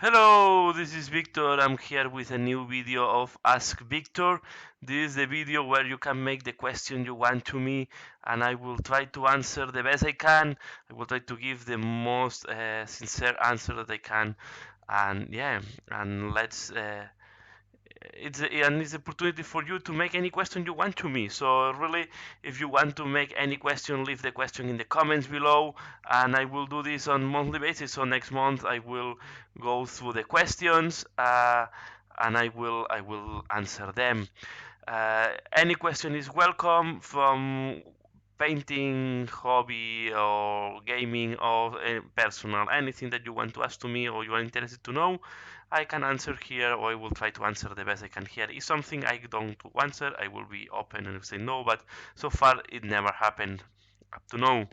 Hello, this is Victor. I'm here with a new video of Ask Victor. This is the video where you can make the question you want to me, and I will try to answer the best I can. I will try to give the most sincere answer that I can. And yeah, and it's an opportunity for you to make any question you want to me. So really, if you want to make any question, leave the question in the comments below, and I will do this on monthly basis. So next month I will go through the questions, and I will answer them. Any question is welcome, from painting, hobby, or gaming, or personal, anything that you want to ask to me or you are interested to know, I can answer here, or I will try to answer the best I can here. If something I don't answer, I will be open and say no, but so far it never happened up to now.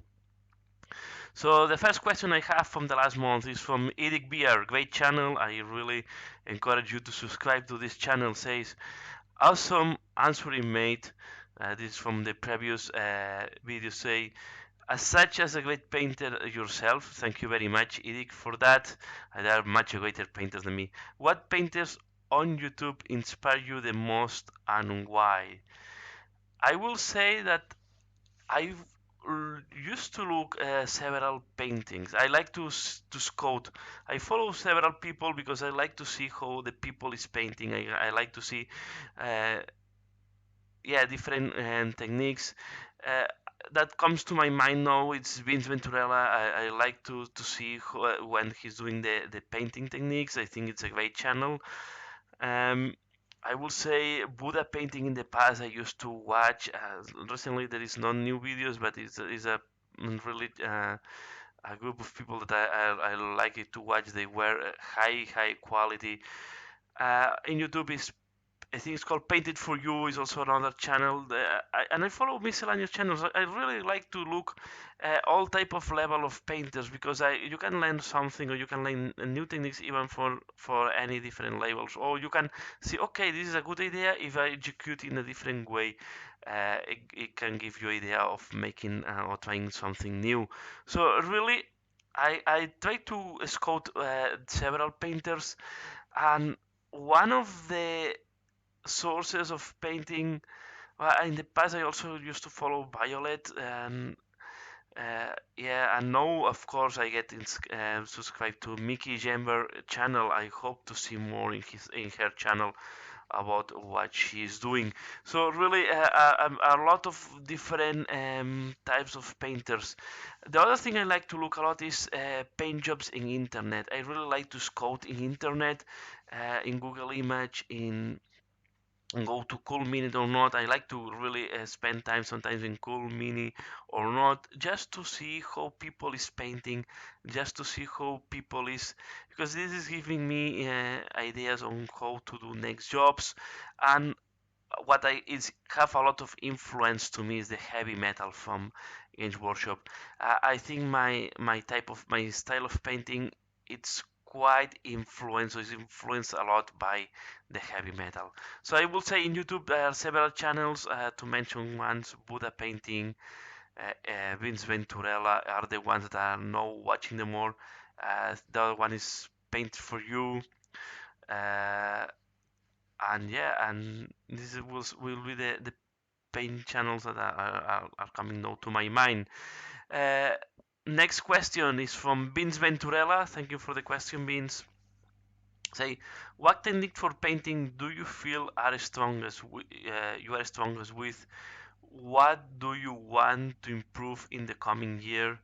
So the first question I have from the last month is from Eric Beer, great channel. I really encourage you to subscribe to this channel. Says, awesome answering, mate. This is from the previous video. Say, as such as a great painter yourself, thank you very much, Eric, for that. There are much greater painters than me. What painters on YouTube inspire you the most and why? I will say that I used to look several paintings. I like to scout. I follow several people because I like to see how the people is painting. I like to see uh, yeah, different techniques. Uh, that comes to my mind now. It's Vince Venturella. I like to see when he's doing the painting techniques. I think it's a great channel. Um, I will say Buddha painting in the past I used to watch. Recently there is no new videos, but it's a really a group of people that I like it to watch. They were high quality. In YouTube is, I think it's called Painted for You, is also another channel. And I follow miscellaneous channels. I really like to look all type of level of painters because you can learn something, or you can learn new techniques even for any different levels. Or you can see, okay, this is a good idea. If I execute in a different way, it can give you idea of making or trying something new. So really, I try to scout several painters, and one of the sources of painting. In the past, I also used to follow Violet, and yeah, and now, of course, I get subscribed to Mickey Jamber channel. I hope to see more in her channel about what she's doing. So really, a lot of different types of painters. The other thing I like to look a lot is paint jobs in internet. I really like to scout in internet, in Google Image, in go to Cool Mini or not. I like to really spend time sometimes in Cool Mini or not, just to see how people is painting, just to see how people is, because this is giving me ideas on how to do next jobs. And what I is have a lot of influence to me is the heavy metal from Games Workshop. I think my style of painting, it's quite influenced, or is influenced a lot by the heavy metal. So I will say in YouTube there are several channels, to mention ones: Buddha painting, Vince Venturella are the ones that are now watching them more. The other one is Paint for You. Uh, and yeah, and this will be the paint channels that are coming now to my mind. Uh, Next question is from Vince Venturella. Thank you for the question, Vince. Say, what technique for painting do you feel are you are strongest with? What do you want to improve in the coming year?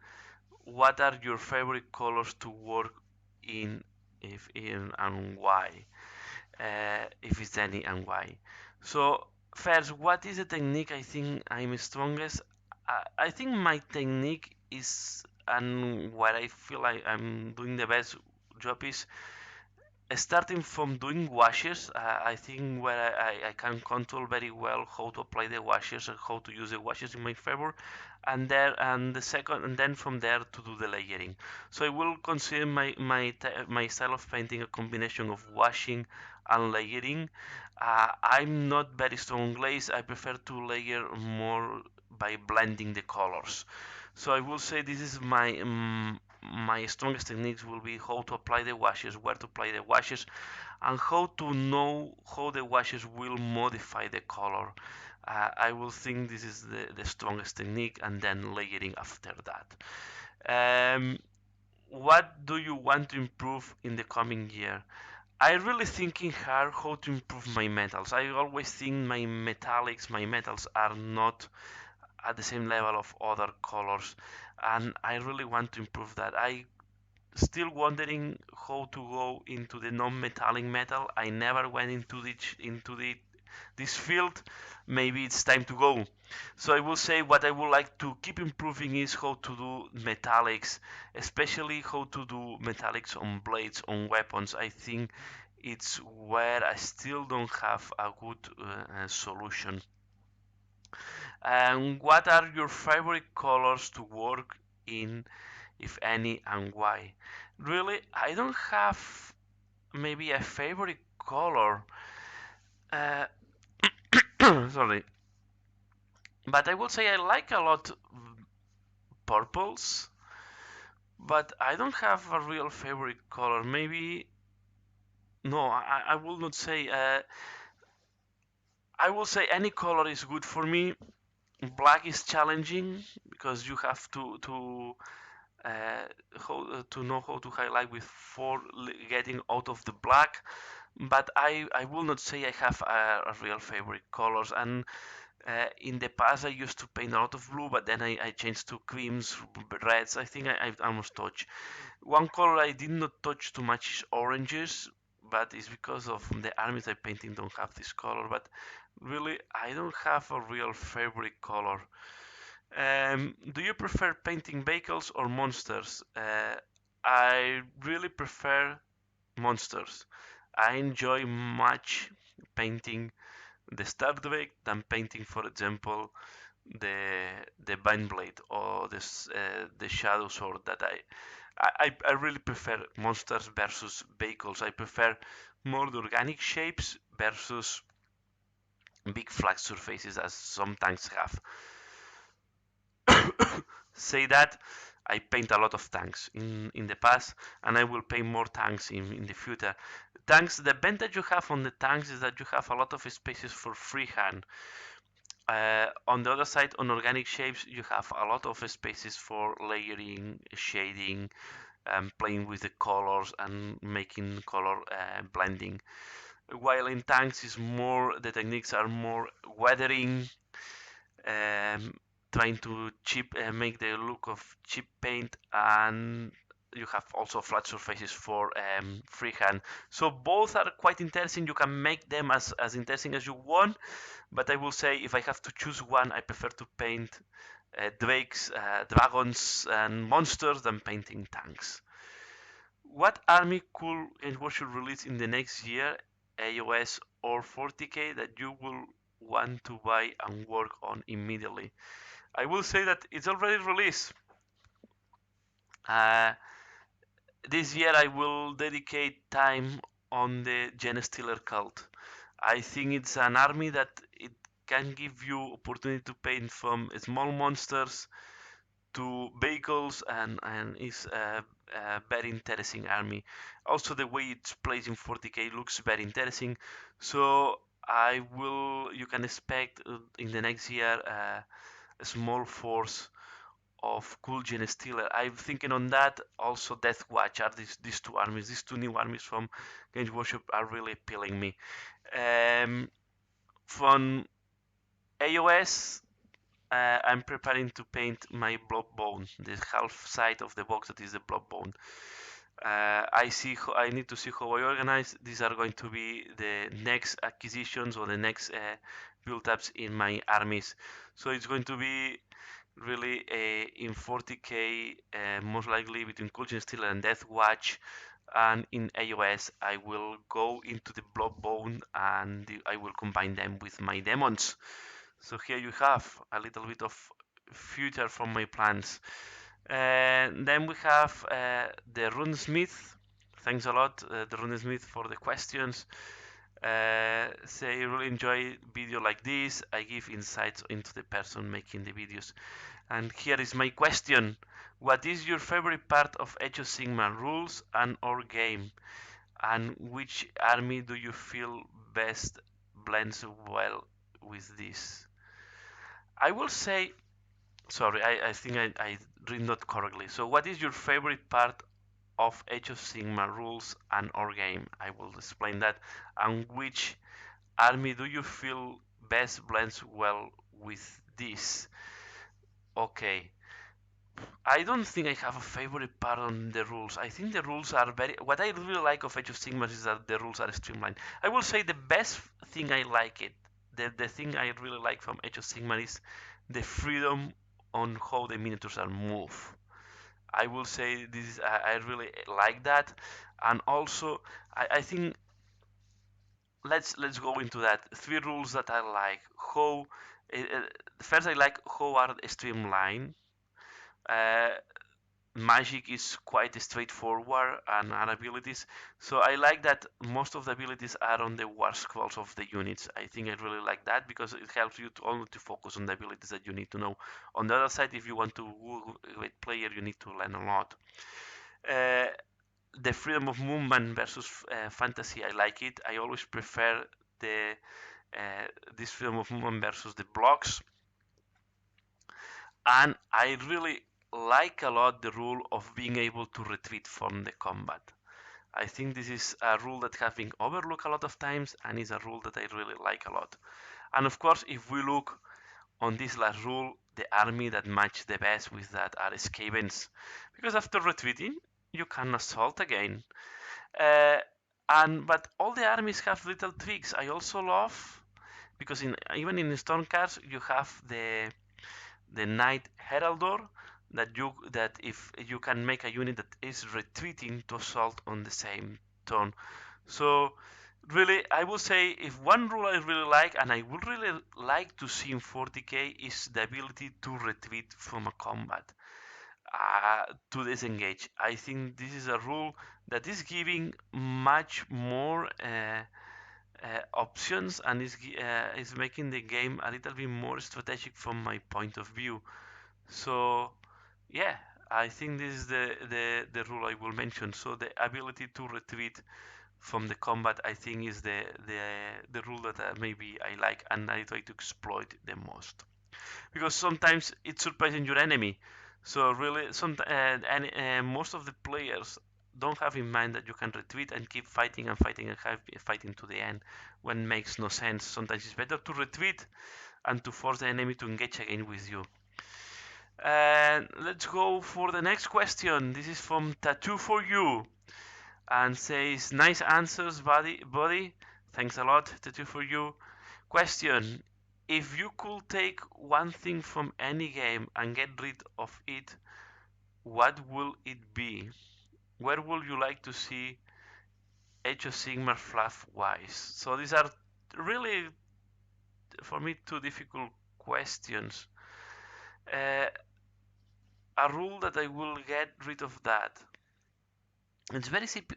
What are your favorite colors to work in, if in, and why? If it's any, and why? So first, what is the technique I think I'm strongest? I think my technique is, and what I feel like I'm doing the best job is starting from doing washes. I think where I can control very well how to apply the washes and how to use the washes in my favor, and the second, and then from there to do the layering. So I will consider my style of painting a combination of washing and layering. I'm not very strong on glaze. I prefer to layer more by blending the colors. So I will say this is my strongest techniques will be how to apply the washes, where to apply the washes, and how to know how the washes will modify the color. I will think this is the strongest technique, and then layering after that. What do you want to improve in the coming year? I really thinking hard how to improve my metals. I always think my metallics, my metals are not at the same level of other colors, and I really want to improve that. I still wondering how to go into the non-metallic metal. I never went into this field. Maybe it's time to go. So I will say what I would like to keep improving is how to do metallics, especially how to do metallics on blades, on weapons. I think it's where I still don't have a good solution. And what are your favorite colors to work in, if any, and why? Really, I don't have maybe a favorite color. Uh, sorry, but I will say I like a lot purples, but I don't have a real favorite color. Maybe no, I will not say. I will say any color is good for me. Black is challenging because you have uh, to know how to highlight with for getting out of the black. But I will not say I have a real favorite colors. And in the past, I used to paint a lot of blue, but then I changed to creams, reds. I think I've almost touched. One color I did not touch too much is oranges, but it's because of the armies I painting don't have this color. But really, I don't have a real favorite color. Do you prefer painting vehicles or monsters? I really prefer monsters. I enjoy much painting the Stardvik than painting, for example, the Blade or the Shadow Sword. That I really prefer monsters versus vehicles. I prefer more the organic shapes versus big flat surfaces as some tanks have. Say that I paint a lot of tanks in the past, and I will paint more tanks in the future. Tanks, the advantage you have on the tanks is that you have a lot of spaces for freehand. On the other side, on organic shapes, you have a lot of spaces for layering, shading, playing with the colors and making color blending. While in tanks is more, the techniques are more weathering, um, trying to make the look of cheap paint, and you have also flat surfaces for freehand. So both are quite interesting. You can make them as interesting as you want, but I will say if I have to choose one, I prefer to paint drakes, dragons, and monsters than painting tanks. What army could and what should release in the next year, AOS or 40k, that you will want to buy and work on immediately? I will say that it's already released. Uh, this year I will dedicate time on the Genestealer cult. I think it's an army that it can give you opportunity to paint from small monsters to vehicles, and is a very interesting army. Also, the way it's placed in 40k looks very interesting. So you can expect in the next year a small force of cool Gen Stealer. I'm thinking on that. Also, Death Watch are these two armies. These two new armies from Games Workshop are really appealing me. Um, from AOS, I'm preparing to paint my Bloodbone, the half side of the box that is the Bloodbone. I need to see how I organize. These are going to be the next acquisitions or the next build-ups in my armies. So it's going to be really in 40k, most likely between Culture Stealer and Death Watch. And in AOS, I will go into the Bloodbone and I will combine them with my demons. So here you have a little bit of future from my plans. Then we have the Runesmith. Thanks a lot, the Runesmith, for the questions. Say really enjoy video like this. I give insights into the person making the videos. And here is my question. What is your favorite part of Age of Sigmar rules and or game? And which army do you feel best blends well with this? I will say, sorry, I think I read not correctly. So what is your favorite part of Age of Sigmar rules and or game? I will explain that. And which army do you feel best blends well with this? Okay. I don't think I have a favorite part on the rules. I think the rules are very. What I really like of Age of Sigmar is that the rules are streamlined. I will say the best thing I like it, the thing I really like from Age of Sigmar is the freedom on how the miniatures are moved. I will say this is I really like that, and also I think let's go into that. Three rules that I like. How first I like how are streamlined. Uh, Magic is quite straightforward and our abilities. So I like that most of the abilities are on the war scrolls of the units. I think I really like that because it helps you to only to focus on the abilities that you need to know. On the other side, if you want to be a great player, you need to learn a lot. Uh, the freedom of movement versus fantasy, I like it. I always prefer the uh, this freedom of movement versus the blocks, and I really like a lot the rule of being able to retreat from the combat. I think this is a rule that has been overlooked a lot of times and is a rule that I really like a lot. And of course, if we look on this last rule, the army that match the best with that are Skavens, because after retreating, you can assault again. Uh, and but all the armies have little tricks. I also love because even in Stormcast you have the Knight Heraldor that if you can make a unit that is retreating to assault on the same turn. So really, I would say if one rule I really like and I would really like to see in 40k is the ability to retreat from a combat. To disengage. I think this is a rule that is giving much more options and is making the game a little bit more strategic from my point of view. So yeah, I think this is the rule I will mention. So the ability to retreat from the combat, I think, is the rule that maybe I like and I try to exploit the most because sometimes it's surprising your enemy. So really, most of the players don't have in mind that you can retreat and keep fighting and fighting and fighting to the end when makes no sense. Sometimes it's better to retreat and to force the enemy to engage again with you. And let's go for the next question. This is from Tattoo for You and says, nice answers, buddy. Thanks a lot, Tattoo for You. Question: if you could take one thing from any game and get rid of it, what will it be? Where would you like to see Age of Sigmar fluff wise? So these are really, for me, two difficult questions. Uh, a rule that I will get rid of that. It's very simple.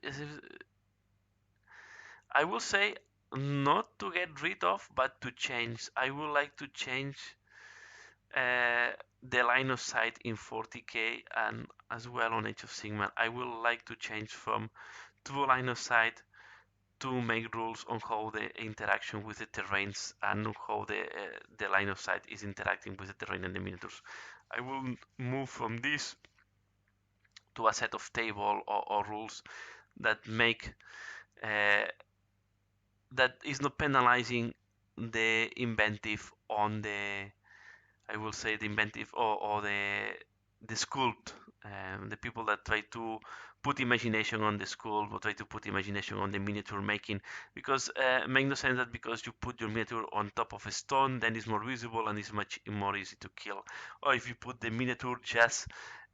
I will say not to get rid of, but to change. I would like to change uh, the line of sight in 40k and as well on Age of Sigmar. I would like to change from true line of sight to make rules on how the interaction with the terrains and how the line of sight is interacting with the terrain and the miniatures. I will move from this to a set of table or rules that make uh, that is not penalizing the inventive on the I will say the inventive or the sculpt, the people that try to put imagination on the sculpt or try to put imagination on the miniature making, because make no sense that because you put your miniature on top of a stone, then it's more visible and it's much more easy to kill. Or if you put the miniature just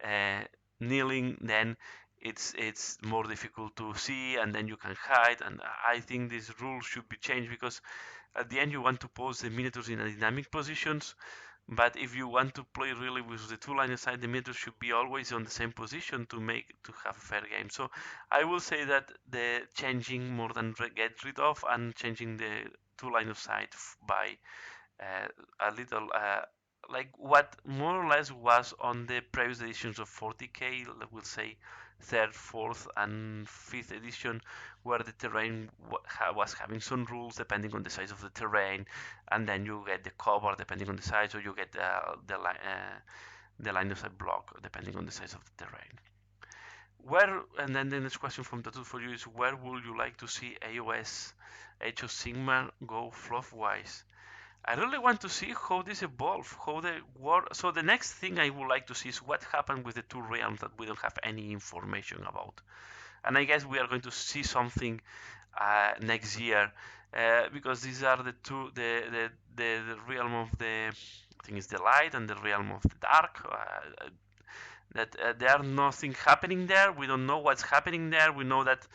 uh, kneeling, then it's more difficult to see and then you can hide. And I think this rule should be changed because at the end you want to pose the miniatures in a dynamic positions But if you want to play really with the two line of sight, the meter should be always on the same position to have a fair game. So I will say that the changing more than get rid of and changing the two line of sight by uh, a little like what more or less was on the previous editions of 40k, we'll say third, fourth, and fifth edition, where the terrain was having some rules depending on the size of the terrain, and then you get the cover depending on the size, or you get the line of sight block depending on the size of the terrain. Where, and then the next question from Tattoo for you is, where would you like to see AOS Age of Sigmar go fluff wise? I really want to see how this evolve, how the war. So the next thing I would like to see is what happened with the two realms that we don't have any information about. And I guess we are going to see something next year because these are the two, the realm of the, I think it's the light and the realm of the dark. That there are nothing happening there. We don't know what's happening there. We know that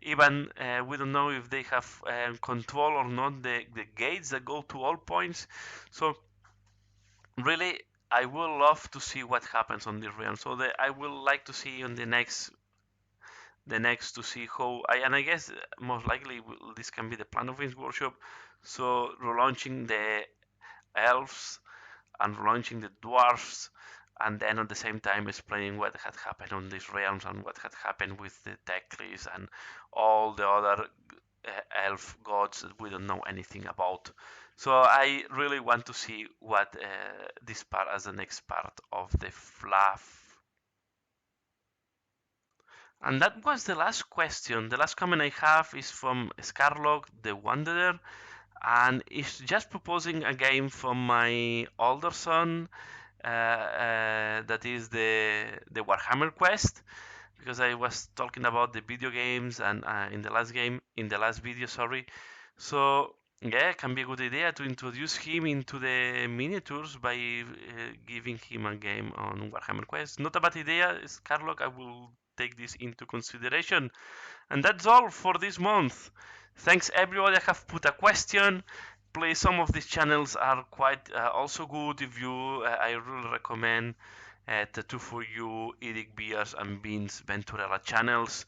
even we don't know if they have control or not the gates that go to all points. So really, I will love to see what happens on this realm. So I will like to see on the next to see how and I guess most likely this can be the plan of Games Workshop. So relaunching the elves and launching the dwarfs, and then at the same time explaining what had happened on these realms and what had happened with the Teclis and all the other elf gods that we don't know anything about. So I really want to see what this part as the next part of the fluff. And that was the last question. The last comment I have is from Scarlock the Wanderer, and it's just proposing a game for my older son, that is the Warhammer Quest, because I was talking about the video games and in the last video, sorry. So yeah, it can be a good idea to introduce him into the miniatures by giving him a game on Warhammer Quest. Not a bad idea, Scarlock. I will take this into consideration. And that's all for this month. Thanks everybody. I have put a question. Please, some of these channels are quite also good. If you, I really recommend Tattoo for You, Eric Beers, and Beans Venturella channels.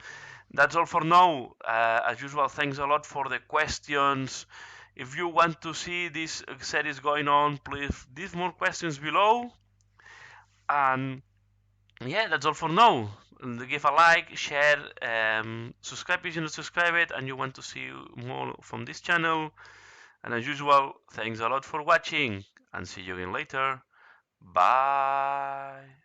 That's all for now. As usual, thanks a lot for the questions. If you want to see this series going on, please leave more questions below. And yeah, that's all for now. Give a like, share, subscribe if you're not subscribed and you want to see more from this channel. And as usual, thanks a lot for watching and see you again later. Bye.